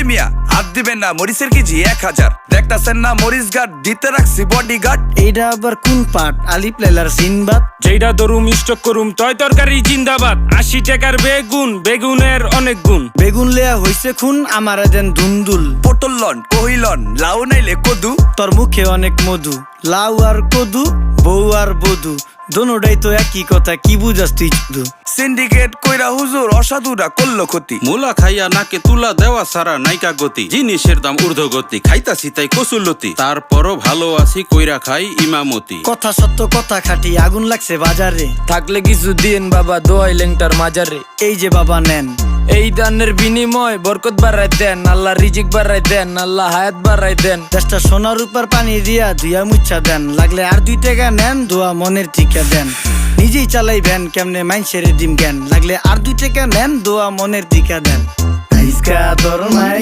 মিয়া হাত দিবেন না, মরিচের কেজি 1000। দেখতাছেন না মরিচ গার্ড দিতে রাখছি বডি গার্ড। এইটা আবার কোন পাট? আলিপ লাইলার সিনবাদ। যেইটা ধরুম স্টক করুম তয় তরকারি জিন্দাবাদ। 80 টাকার বেগুন, বেগুনের অনেক গুণ। বেগুন লেয়া হইছে খুন, আমারে দেন ধুন্দুল। পটল লন, কহিলন, লাউ নাইলে কদু। তোর মুখে অনেক মধু, লাউ আর কদু, বউ আর বধু, দোনোটাই তো একই কথা, কি বুঝাস তুই শুধু? সিন্ডিকেট কইরা হুজুর অসাধুরা করলো ক্ষতি। মুলা খাইয়া নাকে তুলা দেওয়া সারা নাইকা গতি। জিনিসের দাম ঊর্ধ্বগতি, খাইতাছি তাই কসুলতি। তারপরও ভালো আছি কইরা খাই ইমামতি। কথা সত্য কথা খাটি, আগুন লাগছে বাজারে। থাকলে কিছু দিন বাবা, দোয়াই লেংটার মাজারে। এই যে বাবা নেন, এই দানের বিনিময় বরকত বাড়াই দেন, আল্লাহ রিজিক বাড়াই দেন, আল্লাহ হায়াত বাড়াই দেন। দেশটা সোনার উপর পানি দিয়া ধুইয়া মুচ্ছা দেন। লাগলে আর 2 টাকা নেন, দোয়া মনের টিকা দেন। নিজেই চালাই ভ্যান, কেমনে মাইনসেরে দিম জ্ঞান। লাগলে আর 2 টাকা নেন, দোয়া মনের টিকা দেন। আইসকা তোর নাই